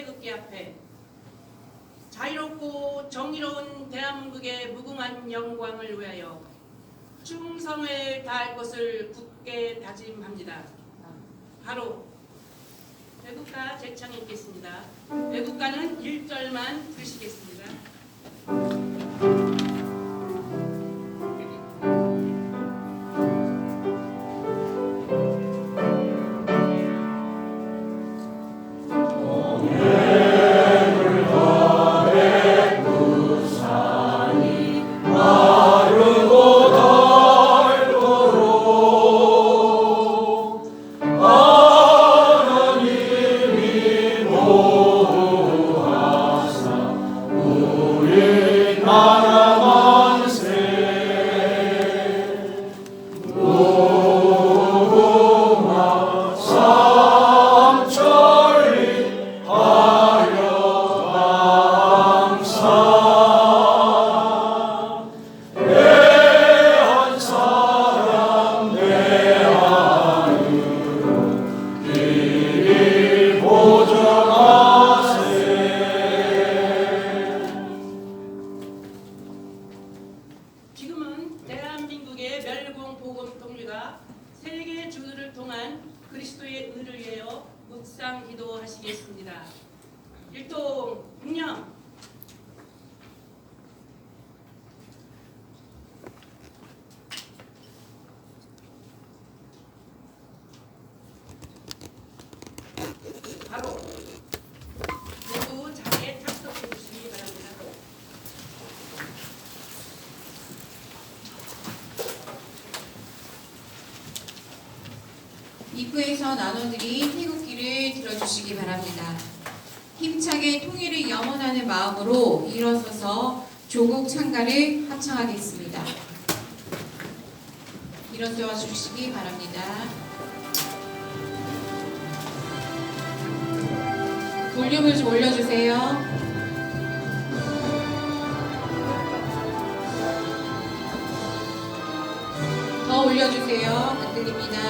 태극기 앞에 자유롭고 정의로운 대한민국의 무궁한 영광을 위하여 충성을 다할 것을 굳게 다짐합니다. 바로 애국가 제창이 있겠습니다. 애국가는 1절만 드시겠습니다. 지금은 대한민국의 멸공복음통일과 세계 주를 통한 그리스도의 의를 위하여 묵상 기도하시겠습니다. 일동 묵념. 바로 모두 자리에 착석해 주시기 바랍니다. 입구에서 나눠드린 태극기를 들어주시기 바랍니다. 힘차게 통일을 염원하는 마음으로 일어서서 조국 창가를 합창하겠습니다. 일어서 주시기 바랍니다. 볼륨을 좀 올려주세요. 더 올려주세요. 안 들립니다.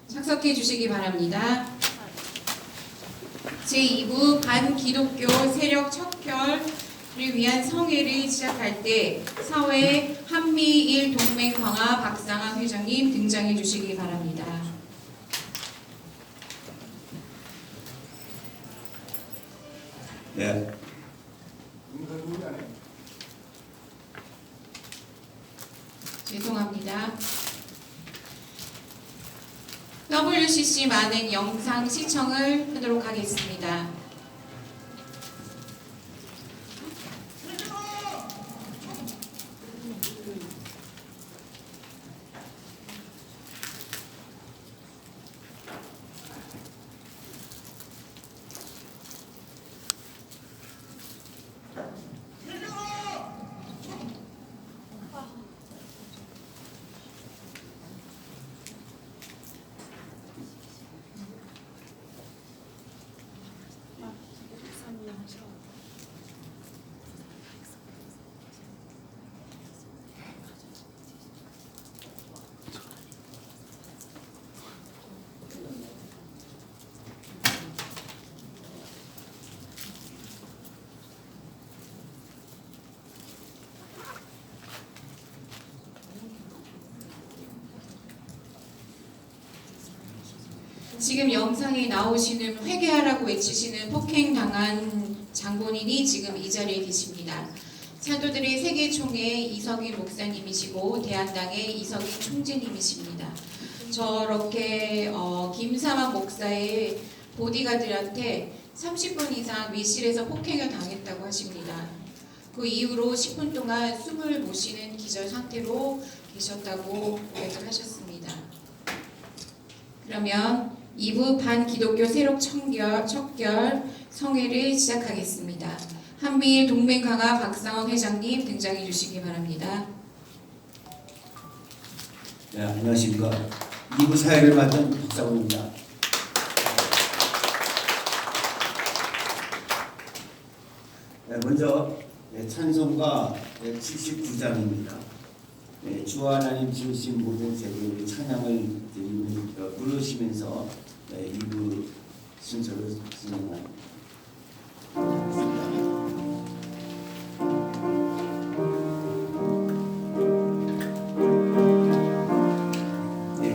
착석해 주시기 바랍니다. 제2부 반기독교 세력 척결을 위한 성회를 시작할 때 사회 한미일 동맹 강화 박상학 회장님 등장해 주시기 바랍니다. 네. 죄송합니다. WCC 만행 영상 시청을 하도록 하겠습니다. 지금 영상에 나오시는 회개하라고 외치시는 폭행당한 장본인이 지금 이 자리에 계십니다. 사도들의 세계총회 이석인 목사님이시고 대한당의 이석인 총재님이십니다. 저렇게 김사만 목사의 보디가들한테 30분 이상 밀실에서 폭행을 당했다고 하십니다. 그 이후로 10분 동안 숨을 못 쉬는 기절 상태로 계셨다고 고백을 하셨습니다. 그러면 2부 반기독교 세력 척결 성회를 시작하겠습니다. 한미일 동맹 강화 박상원 회장님 등장해 주시기 바랍니다. 네, 안녕하십니까. 2부 사회를 맡은 박상원입니다. 네, 먼저 찬송가 79장입니다. 주 하나님 지으신 모든 세계의 찬양을 부르시면서 2부 순서를 진행합니다.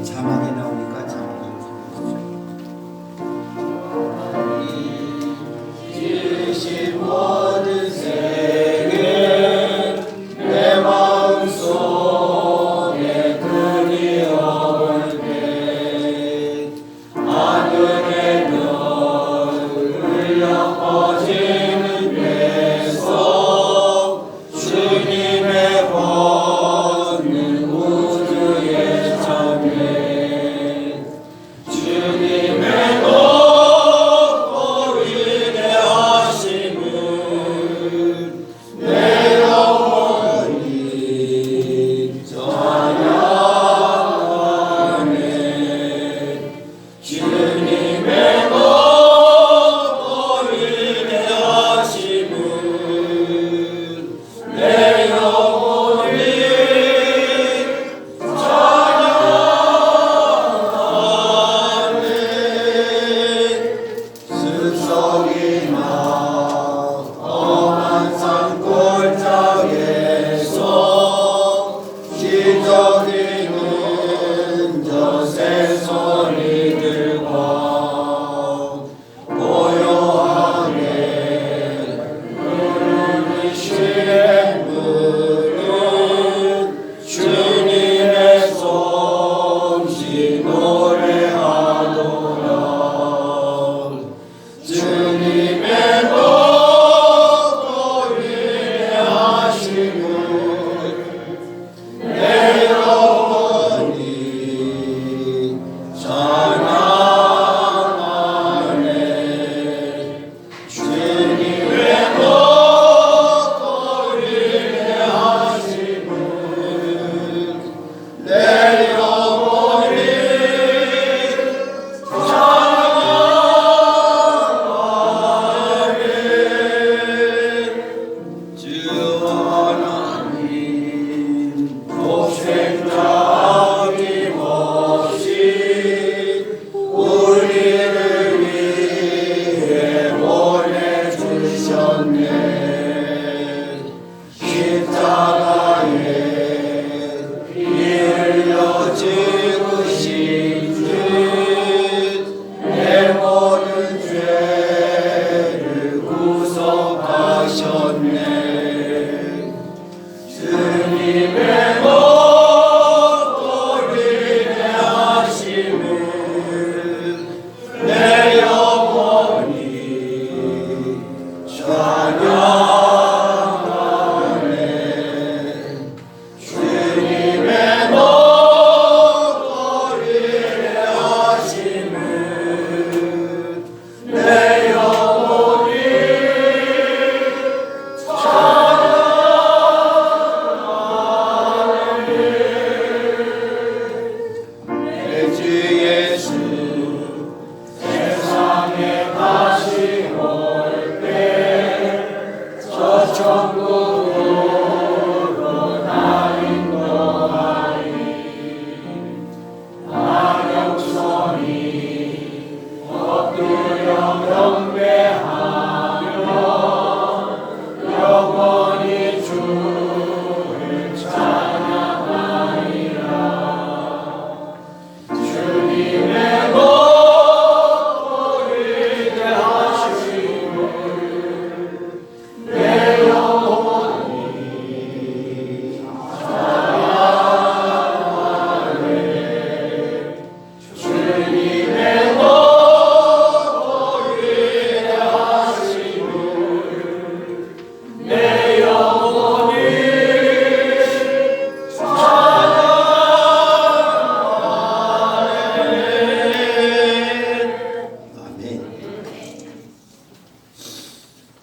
자막에 나오니까 자막을 참고해주세요. 지으신 모든 세계 내 마음속에 그리워올 때 하늘의 별 흘려 퍼지는 데서 주님의 걷는 우주의 참회 주님의 높고 위대하심을 내 영혼이 찬양하네 주님의 높고 위대하심을 내 영혼이 습석이나 험한 산골짜기에서 기적이는 저 새소리들과 고요하게 흐르는 시냇물은 주님의 솜씨 노래하도록 주님의 높고 위대하심을 내 영혼이 찬양하네 주님의 높고 위대하심을 내 영혼이 찬양하네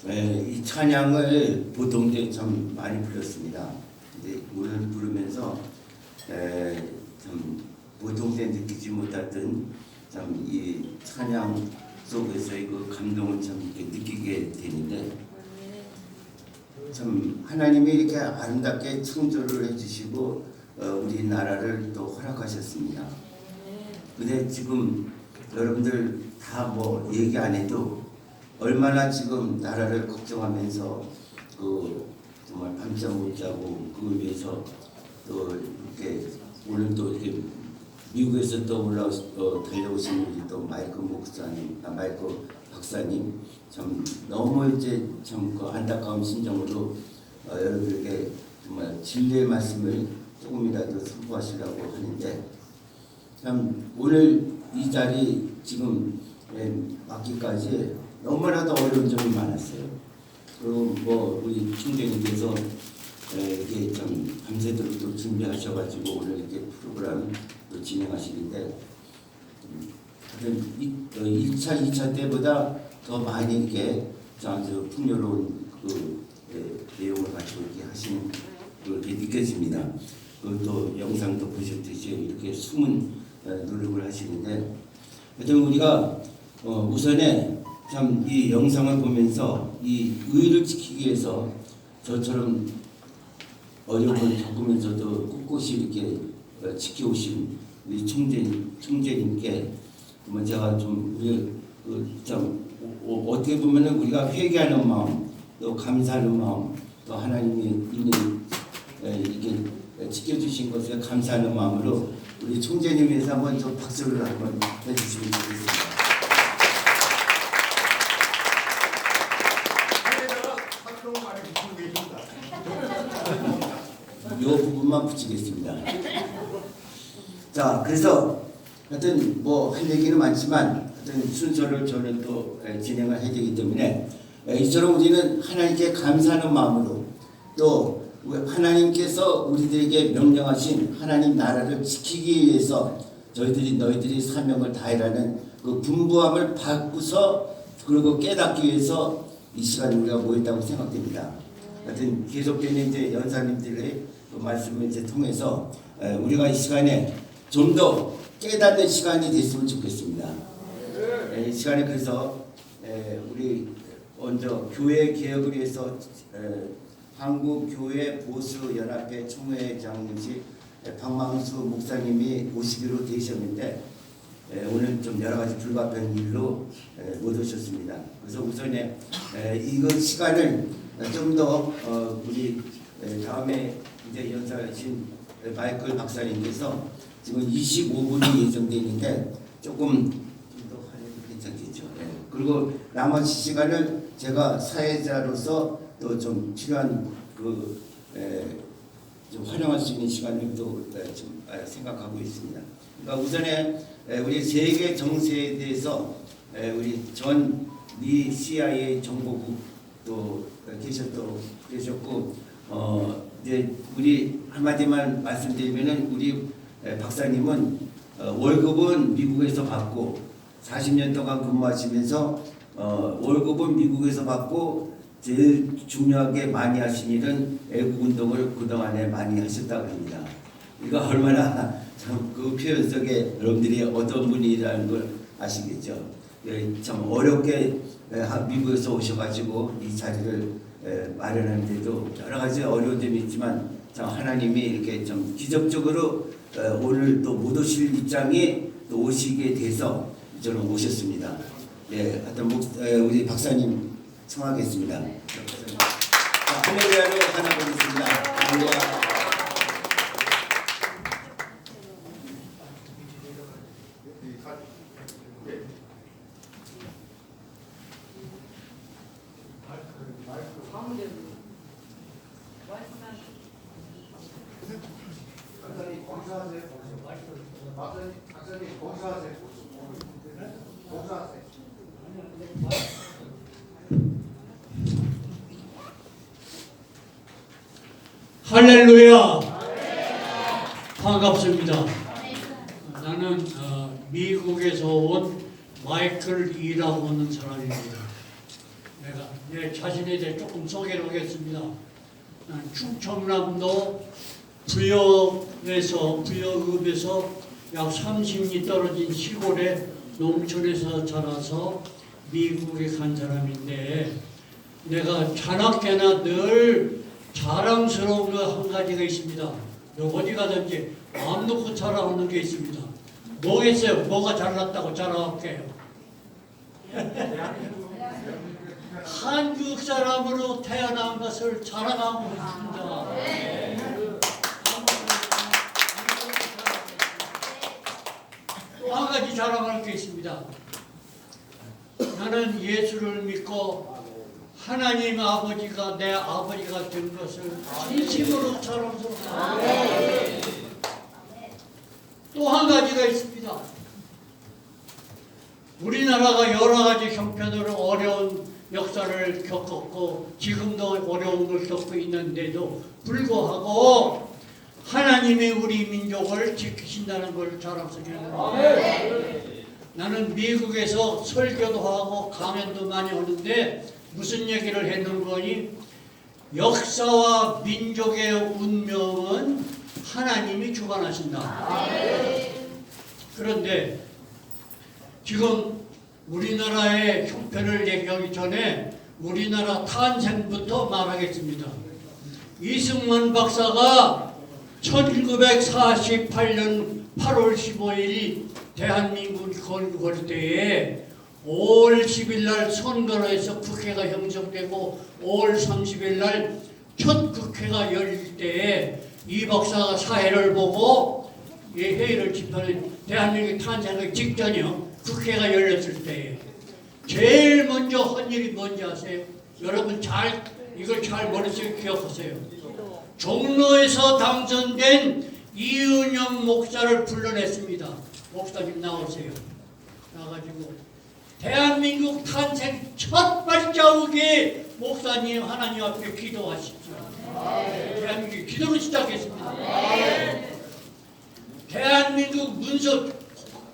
이 찬양을 보통 때 참 많이 불렀습니다. 근데 오늘 부르면서 참 보통 때 느끼지 못했던 참 이 찬양 속에서의 그 감동을 참 이렇게 느끼게 되는데, 참 하나님이 이렇게 아름답게 창조를 해주시고 우리나라를 또 허락하셨습니다. 근데 지금 여러분들 다 뭐 얘기 안 해도 얼마나 지금 나라를 걱정하면서 그 정말 밤잠 못 자고 그걸 위해서 또 이렇게 오늘 또 이렇게 미국에서 또 달려오신 우리 또 마이크 목사님, 마이크 박사님 참 너무 이제 참 그 안타까운 심정으로 여러분에게 정말 진리의 말씀을 조금이라도 선포하시려고 하는데, 참 오늘 이 자리 지금 맡기까지 너무나도 어려운 점이 많았어요. 그리고 뭐 우리 총재님께서 이렇게 참 밤새도록 또 준비하셔가지고 오늘 이렇게 프로그램 또 진행하시는데, 하여튼 1차, 2차 때보다 더 많이 이렇게 아주 풍요로운 그 내용을 가지고 이렇게 하시는 그렇게 느껴집니다. 또 영상도 보셨듯이 이렇게 숨은 노력을 하시는데, 하여튼 우리가 우선에 참 이 영상을 보면서 이 의를 지키기 위해서 저처럼 어려움을 겪으면서도 꿋꿋이 이렇게 지켜오신 우리 총재님께 제가 좀 우리 참 어떻게 보면은 우리가 회개하는 마음, 또 감사하는 마음, 또 하나님이 있는 이렇게 지켜주신 것에 감사하는 마음으로 우리 총재님 위해서 한번 좀 박수를 한번 해주시면 좋겠습니다. 이 부분만 붙이겠습니다. 자, 그래서 하여튼 뭐 할 얘기는 많지만 하여튼 순서를 저는 또 진행을 해야 되기 때문에 이처럼 우리는 하나님께 감사하는 마음으로, 또 하나님께서 우리들에게 명령하신 하나님 나라를 지키기 위해서 너희들이 사명을 다해라는 그 분부함을 받고서, 그리고 깨닫기 위해서 이 시간에 우리가 모였다고 생각됩니다. 하여튼 계속되는 이제 연사님들의 그 말씀을 이제 통해서 우리가 이 시간에 좀 더 깨닫는 시간이 됐으면 좋겠습니다. 이 시간에 그래서 우리 먼저 교회 개혁을 위해서 한국교회 보수연합회 총회장이신 박망수 목사님이 오시기로 되셨는데 오늘 좀 여러 가지 불가피한 일로 못 오셨습니다. 그래서 우선에 이거 시간을 좀 더 우리 다음에 이제 연사하신 마이클 박사님께서 지금 25분이 예정되어 있는데 조금 더 하려도 괜찮겠죠. 그리고 나머지 시간을 제가 사회자로서 또 좀 필요한 좀 활용할 수 있는 시간을 또 좀 생각하고 있습니다. 그러니까 우선에 우리 세계 정세에 대해서 우리 미 CIA 정보국 또 계셨고 이제 우리 한마디만 말씀드리면은 우리 박사님은 월급은 미국에서 받고 40년 동안 근무하시면서 월급은 미국에서 받고 제일 중요하게 많이 하신 일은 애국 운동을 그동안에 많이 하셨다고 합니다. 이거 얼마나 참 그 표현 속에 여러분들이 어떤 분이라는 걸 아시겠죠. 참 어렵게 미국에서 오셔가지고 이 자리를 마련하는데도 여러 가지 어려운 점이 있지만 참 하나님이 이렇게 좀 기적적으로 오늘 또 못 오실 입장이 또 오시게 돼서 저는 오셨습니다. 하여튼 우리 박사님 청하겠습니다. 할렐루야로 하나 보겠습니다. 할렐루야. 할렐루야. 반갑습니다. 나는 미국에서 온 마이클 이라고 하는 사람입니다. 내 자신에 대해 조금 소개를 하겠습니다. 충청남도 부여읍에서 약 30리 떨어진 시골의 농촌에서 자라서 미국에 간 사람인데, 내가 자나깨나 늘 자랑스러운 거 한 가지가 있습니다. 어디 가든지 마음 놓고 자랑하는 게 있습니다. 뭐겠어요? 뭐가 잘났다고 자랑할게요? 한국 사람으로 태어난 것을 자랑하고 있습니다. 또 한 가지 자랑할 게 있습니다. 나는 예수를 믿고 하나님 아버지가 내 아버지가 된 것을 진심으로 자랑스럽습니다. 또 한 가지가 있습니다. 우리나라가 여러 가지 형편으로 어려운 역사를 겪었고 지금도 어려운 걸 겪고 있는데도 불구하고 하나님이 우리 민족을 지키신다는 걸 자랑스럽습니다. 나는 미국에서 설교도 하고 강연도 많이 하는데 무슨 얘기를 했는 거니? 역사와 민족의 운명은 하나님이 주관하신다. 그런데 지금 우리나라의 형편을 얘기하기 전에 우리나라 탄생부터 말하겠습니다. 이승만 박사가 1948년 8월 15일 대한민국이 건국할 때에 5월 10일 날 선거를 해서 국회가 형성되고 5월 30일 날 첫 국회가 열릴 때에 이 박사가 사회를 보고 회의를 집행해 대한민국 탄생의 직전이요. 국회가 열렸을 때에 제일 먼저 한 일이 뭔지 아세요? 여러분 이걸 잘 머릿속에 기억하세요. 종로에서 당선된 이은영 목사를 불러냈습니다. 목사님 나오세요. 나가지고 대한민국 탄생 첫 발자국에 목사님 하나님 앞에 기도하십시오. 대한민국 기도로 시작했습니다. 대한민국 문서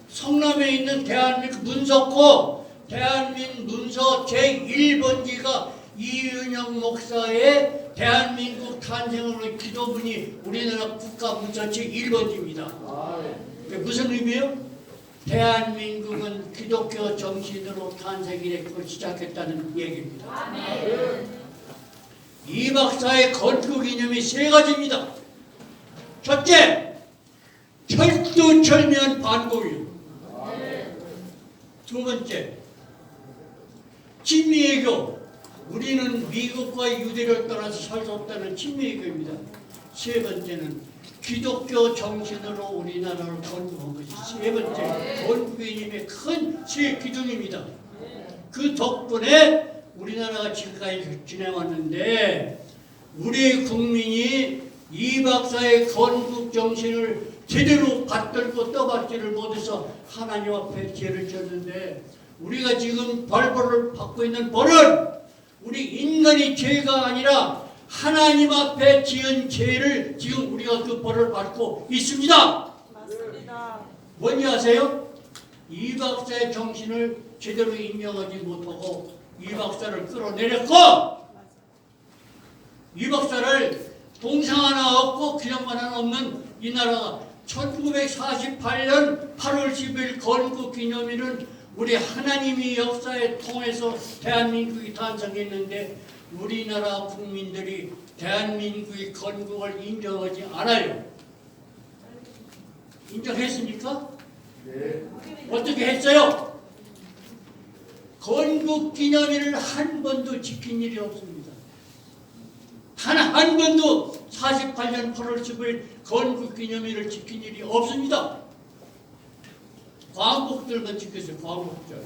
성남에 있는 대한민국 문서고 대한민국 문서 제1번지가 이은영 목사의 대한민국 탄생을 위한 기도문이 우리나라 국가 문서 제1번지입니다. 무슨 의미예요? 대한민국은 기독교 정신으로 탄생이 됐고 시작했다는 얘기입니다. 이 박사의 건국 이념이 세 가지입니다. 첫째, 철두철미한 반공이요. 두 번째, 친미외교. 우리는 미국과 유대를 떠나서 살 수 없다는 친미외교입니다. 세 번째는 기독교 정신으로 우리나라를 건국한 것이 세 번째 건국이님의 큰 세 기둥입니다. 그 덕분에 우리나라가 지금까지 지내왔는데 우리 국민이 이 박사의 건국 정신을 제대로 받들고 떠받지를 못해서 하나님 앞에 죄를 졌는데 우리가 지금 벌벌을 받고 있는 벌은 우리 인간의 죄가 아니라 하나님 앞에 지은 죄를 지금 우리가 그 벌을 받고 있습니다. 맞습니다. 뭔지 아세요? 이 박사의 정신을 제대로 인정하지 못하고 이 박사를 끌어내렸고 이 박사를 동상 하나 없고 기념관 하나 없는 이 나라가 1948년 8월 10일 건국 기념일은 우리 하나님이 역사에 통해서 대한민국이 탄생했는데 우리나라 국민들이 대한민국의 건국을 인정하지 않아요. 인정했습니까? 네. 어떻게 했어요? 건국 기념일을 한 번도 지킨 일이 없습니다. 한 번도 48년 8월 10일 건국 기념일을 지킨 일이 없습니다. 광복절만 지켰어요. 광복절.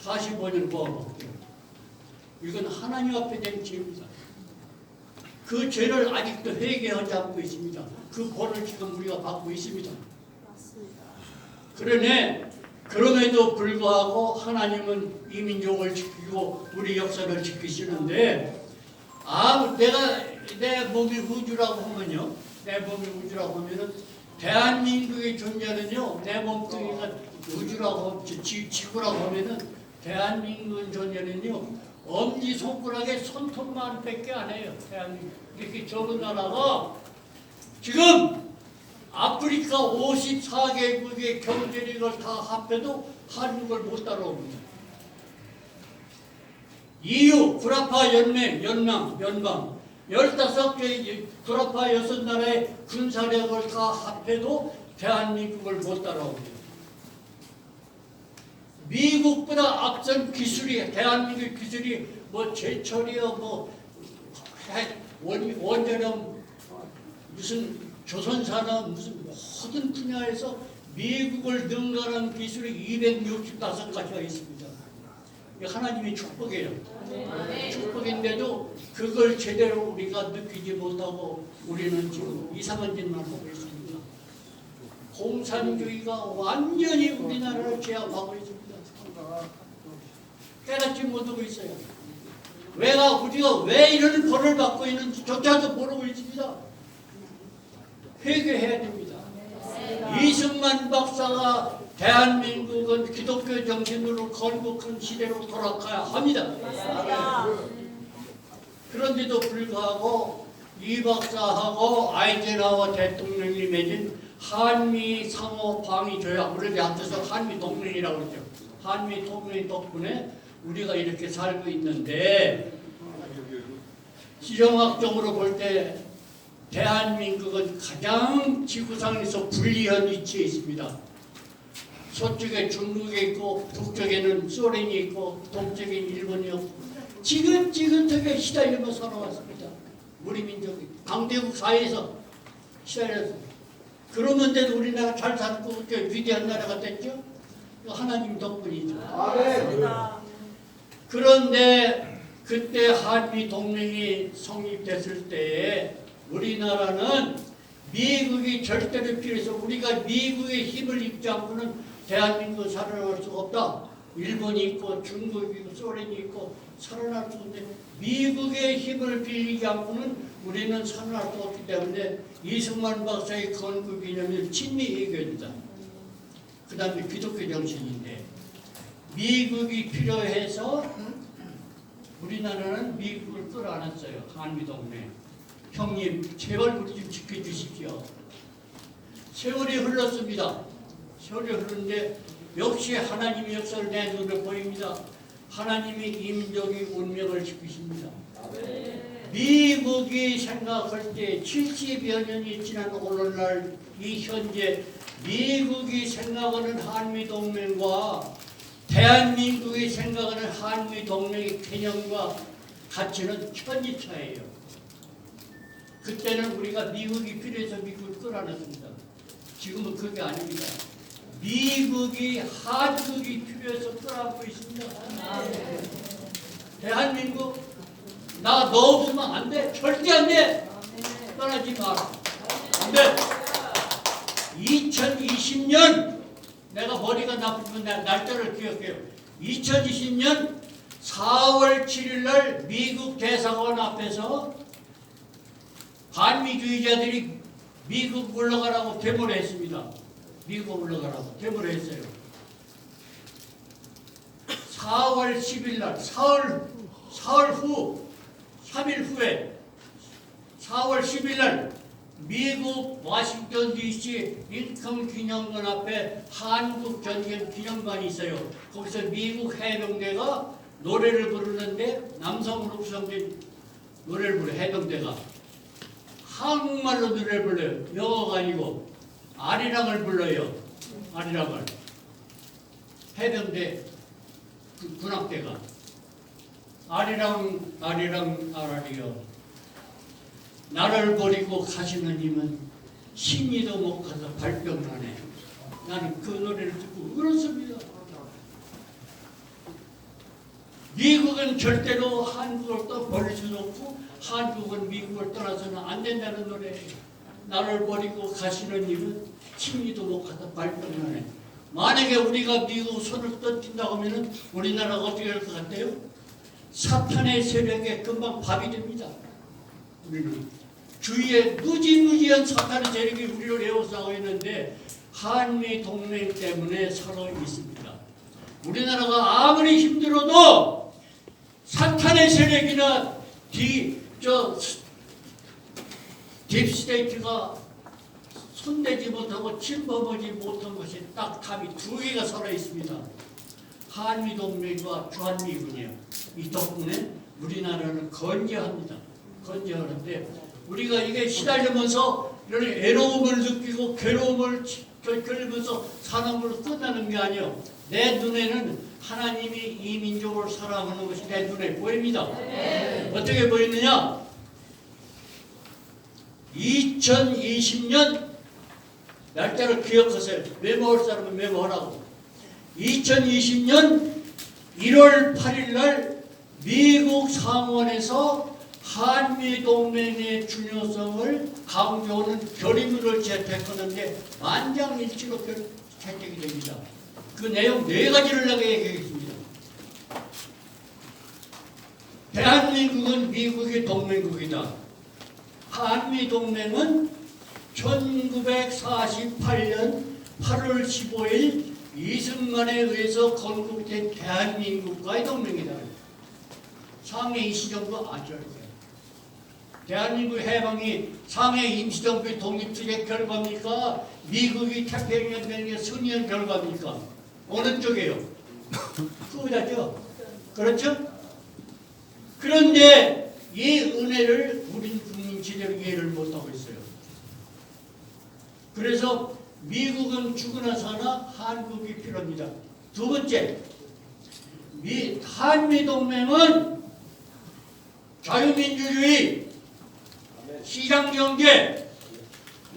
45년 광복절. 이건 하나님 앞에 된 죄입니다. 그 죄를 아직도 회개하지 않고 있습니다. 그 벌을 지금 우리가 받고 있습니다. 맞습니다. 그러네. 그럼에도 불구하고 하나님은 이 민족을 지키고 우리 역사를 지키시는데 내가 내 몸이 우주라고 하면요. 내 몸이 우주라고 하면은 대한민국의 존재는요. 내 몸뚱이가 우주라고 지구라고 하면은 대한민국 존재는요. 엄지손가락에 손톱만 밖에 안 해요. 대한민국 이렇게 적은 나라가 지금 아프리카 54개국의 경제력을 다 합해도 한국을 못 따라옵니다. EU 구라파 연방 15개 구라파 6나라의 군사력을 다 합해도 대한민국을 못 따라옵니다. 미국보다 앞선 기술이 대한민국 기술이 뭐 제철이요 뭐 원자력 무슨 조선산업 무슨 모든 분야에서 미국을 능가하는 기술이 265가지가 있습니다. 하나님의 축복이에요. 축복인데도 그걸 제대로 우리가 느끼지 못하고 우리는 지금 이상한 짓만 하고 있습니다. 공산주의가 완전히 우리나라를 제압하고 있습니다. 깨닫지 못하고 있어요. 우리가 왜 이런 벌을 받고 있는지 조차도 모르고 있습니다. 회개해야 됩니다. 이승만 박사가 대한민국은 기독교 정신으로 건국한 시대로 돌아가야 합니다. 그런데도 불구하고 이 박사하고 아이젠하워 대통령이 맺은 한미 상호 방위 조약, 우리 앞에서 한미 동맹이라고 그러죠. 한미 동맹 덕분에 우리가 이렇게 살고 있는데 지정학적으로 볼 때 대한민국은 가장 지구상에서 불리한 위치에 있습니다. 서쪽에 중국이 있고 북쪽에는 소련이 있고 동쪽엔 일본이 있고 지긋지긋하게 시달리며 살아왔습니다. 우리 민족이 강대국 사이에서 시달렸습니다. 그러면서도 우리나라 잘 살고 위대한 나라가 됐죠. 하나님 덕분이죠. 그런데 그때 한미 동맹이 성립됐을 때에 우리나라는 미국이 절대로 필요해서 우리가 미국의 힘을 입지 않고는 대한민국은 살아날 수가 없다. 일본이 있고 중국이 있고 소련이 있고 살아날 수 없는데 미국의 힘을 빌리지 않고는 우리는 살아날 수 없기 때문에 이승만 박사의 건국이냐면 친미 외교입니다. 그 다음에 기독교 정신인데 미국이 필요해서 우리나라는 미국을 끌어안았어요. 한미동맹. 형님 제발 우리 좀 지켜주십시오. 세월이 흘렀습니다. 세월이 흐르는데 역시 하나님의 역사를 내 눈에 보입니다. 하나님이 이 민족의 운명을 지키십니다. 미국이 생각할 때 70여 년이 지난 오늘날 이 현재 미국이 생각하는 한미동맹과 대한민국이 생각하는 한미동맹의 개념과 가치는 천지차예요. 그때는 우리가 미국이 필요해서 미국을 끌어안았습니다. 지금은 그게 아닙니다. 미국이 한국이 필요해서 끌어안고 있습니다. 대한민국 나 너 없으면 안 돼. 절대 안 돼. 떠나지 마라. 안 돼. 2020년 내가 머리가 나쁘면 날짜를 기억해요. 2020년 4월 7일 날 미국 대사관 앞에서 반미주의자들이 미국 물러가라고 데모를 했습니다. 미국 물러가라고 데모를 했어요. 4월 10일 날, 4월 후, 3일 후에 4월 10일 날 미국 워싱턴 DC 링컨 기념관 앞에 한국 전쟁 기념관이 있어요. 거기서 미국 해병대가 노래를 부르는데 남성으로 구성된 노래를 불러요. 해병대가 한국말로 노래를 불러요. 영어가 아니고 아리랑을 불러요. 아리랑을. 해병대 군악대가 아리랑 아라리여 나를 버리고 가시는 님은 신이도 못 가서 발병하네. 나는 그 노래를 듣고 울었습니다. 미국은 절대로 한국을 또 버릴 수도 없고 한국은 미국을 떠나서는 안 된다는 노래예요. 나를 버리고 가시는 님은 신이도 못 가서 발병하네. 만약에 우리가 미국 손을 던진다고 하면 우리나라가 어떻게 할 것 같아요? 사탄의 세력에 금방 밥이 됩니다. 우리는 주위에 무지무지한 사탄의 세력이 우리를 에워싸고 있는데 한미 동맹 때문에 살아 있습니다. 우리나라가 아무리 힘들어도 사탄의 세력이나 딥스테이트가 손대지 못하고 침범하지 못한 것이 딱 답이 두 개가 살아 있습니다. 한미동맹과 주한미군이요. 이 덕분에 우리나라는 건재합니다. 건재하는데 우리가 이게 시달리면서 이런 애로움을 느끼고 괴로움을 겪으면서 사는 걸로 끝나는 게 아니에요. 내 눈에는 하나님이 이 민족을 사랑하는 것이 내 눈에 보입니다. 어떻게 보이느냐? 2020년 날짜를 기억하세요. 메모할 사람은 메모하라고. 2020년 1월 8일 날 미국 상원에서 한미동맹의 중요성을 강조하는 결의문을 채택하는데 만장일치로 채택이 됩니다. 그 내용 4가지를 내가 얘기하겠습니다. 대한민국은 미국의 동맹국이다. 한미동맹은 1948년 8월 15일 이승만에 의해서 건국된 대한민국과의 동맹이다. 상해 임시정부 아시죠? 대한민국 해방이 상해 임시정부의 독립투쟁 결과입니까? 미국이 태평양전의 승리한 결과입니까? 어느 쪽이에요? 그거죠. 그렇죠? 그런데 이 은혜를 우리 국민 제대로 이해를 못하고 있어요. 그래서 미국은 죽으나 사나 한국이 필요합니다. 두 번째, 한미동맹은 자유민주주의, 시장경제,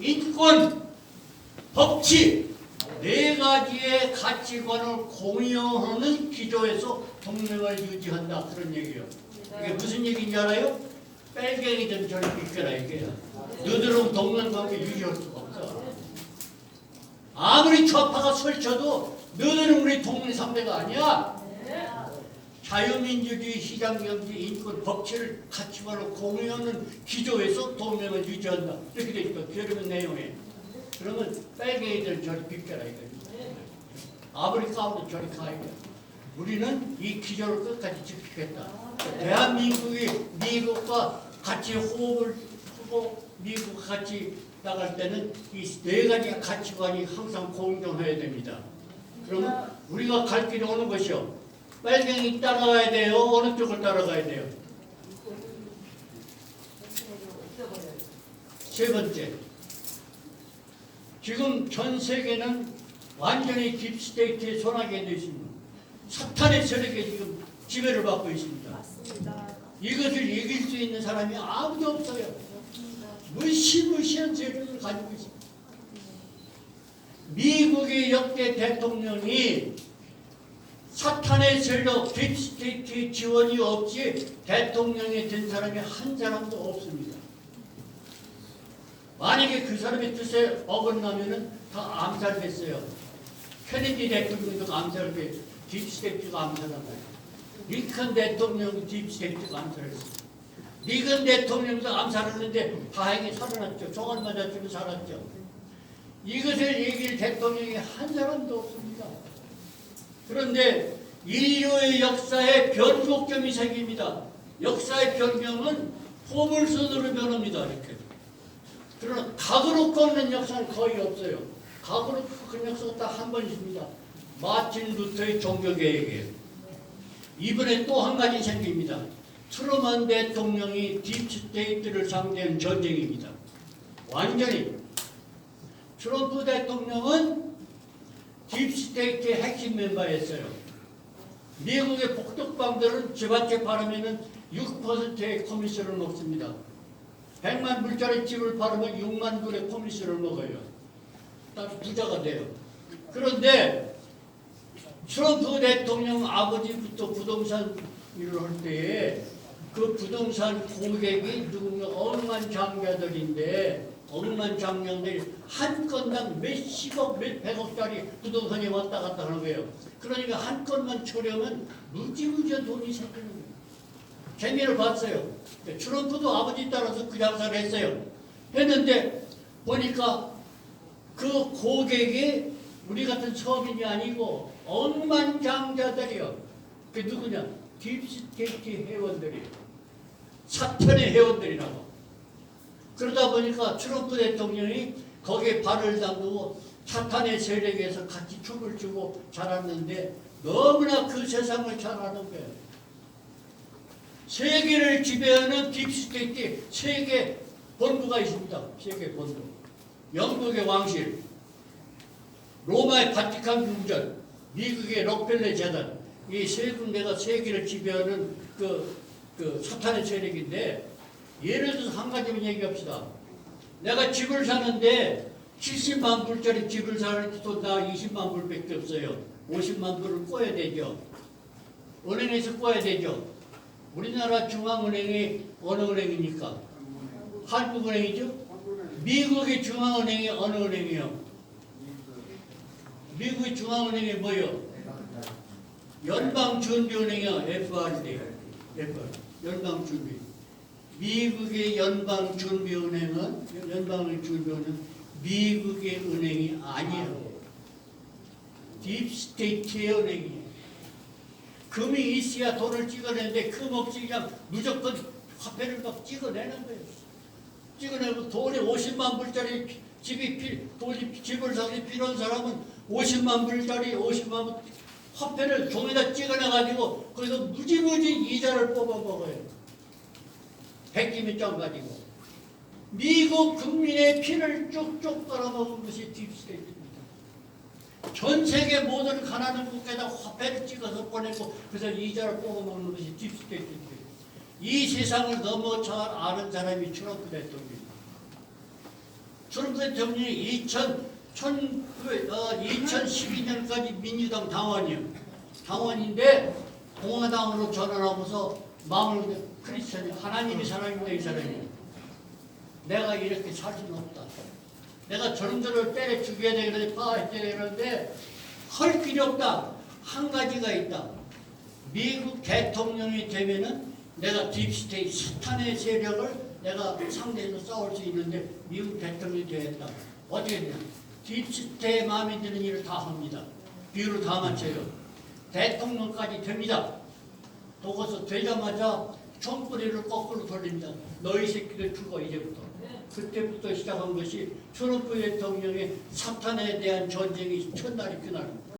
인권, 법치 4가지의 가치관을 공유하는 기조에서 동맹을 유지한다. 그런 얘기예요. 이게 무슨 얘기인지 알아요? 빨갱이든 저리 비켜라 이게요. 너희들은 동맹관계 유지할 수가 없어. 아무리 좌파가 설쳐도 너희들은 우리 동맹 상대가 아니야. 자유민주주의, 시장경제, 인권, 법치를 가치관을 공유하는 기조에서 동맹을 유지한다. 이렇게 돼 있다. 결의문 내용에. 그러면 빨갱이들 저리 비켜라 이거예요. 아무리 까워도 저리 가야 돼. 우리는 이 기조를 끝까지 지키겠다. 대한민국이 미국과 같이 호흡을 하고 미국과 같이 나갈 때는 이 4가지 가치관이 항상 공존해야 됩니다. 그러면 우리가 갈 길이 어느 것이요? 빨갱이 따라가야 돼요? 어느 쪽을 따라가야 돼요? 세 번째, 지금 전 세계는 완전히 딥스테이트의 손아귀에 넣어 있습니다. 사탄의 세력에 지금 지배를 받고 있습니다. 맞습니다. 이것을 이길 수 있는 사람이 아무도 없어요. 무시무시한 세력을 가지고 있습니다. 미국의 역대 대통령이 사탄의 세력, 딥스테이트 지원이 없이 대통령이 된 사람이 한 사람도 없습니다. 만약에 그 사람의 뜻에 어긋나면은 다 암살됐어요. 케네디 대통령도 암살돼, 딥스테이트가 암살한 거예요. 링컨 대통령도 딥스테이트가 암살했어요. 리건 대통령도 암살했는데 다행히 살아났죠. 총알 맞았지만 살았죠. 이것을 얘기할 대통령이 한 사람도 없습니다. 그런데 인류의 역사의 변곡점이 생깁니다. 역사의 변경은 포물선으로 변합니다. 이렇게. 그러나 각으로 꺾는 역사는 거의 없어요. 각으로 꺾는 역사가 딱 한 번 있습니다. 마틴 루터의 종교개혁이에요. 이번에 또 한 가지 생깁니다. 트루먼 대통령이 딥스테이트를 상대한 전쟁입니다. 완전히. 트럼프 대통령은 딥스테이트의 핵심 멤버였어요. 미국의 복덕방들은 집한채 팔으면 6%의 커미션을 먹습니다. 100만 불짜리 집을 팔으면 6만 불의 커미션을 먹어요. 따로 부자가 돼요. 그런데 트럼프 대통령 아버지부터 부동산 일을 할 때에 그 부동산 고객이 누군가 억만장자들인데 억만장자들이 한 건당 몇십억, 몇백억짜리 부동산이 왔다 갔다 하는 거예요. 그러니까 한 건만 처리하면 무지무지한 돈이 생기는 거예요. 재미를 봤어요. 트럼프도 아버지 따라서 그 장사를 했어요. 했는데 보니까 그 고객이 우리 같은 서민이 아니고 억만장자들이요. 그게 누구냐? 딥스테이트 회원들이 사탄의 회원들이라고. 그러다 보니까 트럼프 대통령이 거기에 발을 담그고 사탄의 세력에서 같이 춤을 추고 자랐는데 너무나 그 세상을 잘 아는 거예요. 세계를 지배하는 딥스테이트 세계 본부가 있습니다. 세계 본부. 영국의 왕실, 로마의 바티칸 궁전, 미국의 록펠러 재단, 이 세 군데가 세계를 지배하는 그 사탄의 세력인데, 예를 들어서 한 가지만 얘기합시다. 내가 집을 사는데 70만 불짜리 집을 사는데 돈 나 20만 불밖에 없어요. 50만 불을 꿔야 되죠. 은행에서 꿔야 되죠. 우리나라 중앙은행이 어느 은행입니까? 한국은행이죠? 미국의 중앙은행이 어느 은행이요? 미국의 중앙은행이 뭐요? 연방준비은행이요. FRD. 연방준비. 미국의 연방준비은행은 미국의 은행이 아니에요. 딥스테이트의 은행이에요. 금이 있어야 돈을 찍어내는데 금 없이 그냥 무조건 화폐를 막 찍어내는 거예요. 찍어내고 돈이 50만 불짜리 집을 사기 필요한 사람은 50만 불짜리 50만 불 화폐를 종에다 찍어내가지고 거기서 무지무지 이자를 뽑아 먹어요. 백기미 점 가지고. 미국 국민의 피를 쭉쭉 빨아먹은 것이 딥스테이트입니다. 전 세계 모든 가난한 국가에다 화폐를 찍어서 보내고 그래서 이자를 뽑아먹는 것이 딥스테이트입니다. 이 세상을 너무 잘 아는 사람이 트럼프 대통령입니다. 트럼프 대통령이 2012년까지 민주당 당원인데 공화당으로 전환하고서 마음을 크리스천이 하나님이 사람입니다. 이 사람이. 내가 이렇게 살 수는 없다. 내가 저놈들을 때려 죽여야 되는데 때리는데 할 길이 없다. 한 가지가 있다. 미국 대통령이 되면은 내가 딥스테이트 사탄의 세력을 내가 상대해서 싸울 수 있는데 미국 대통령이 되었다. 어떻게 되냐? 딥스테이트 마음에 드는 일을 다 합니다. 비율을 다 맞춰요. 대통령까지 됩니다. 도거서 되자마자 총뿌리를 거꾸로 돌립니다. 너희 새끼들 죽어 이제부터. 그때부터 시작한 것이 트럼프 대통령의 사탄에 대한 전쟁이 첫날이 그날.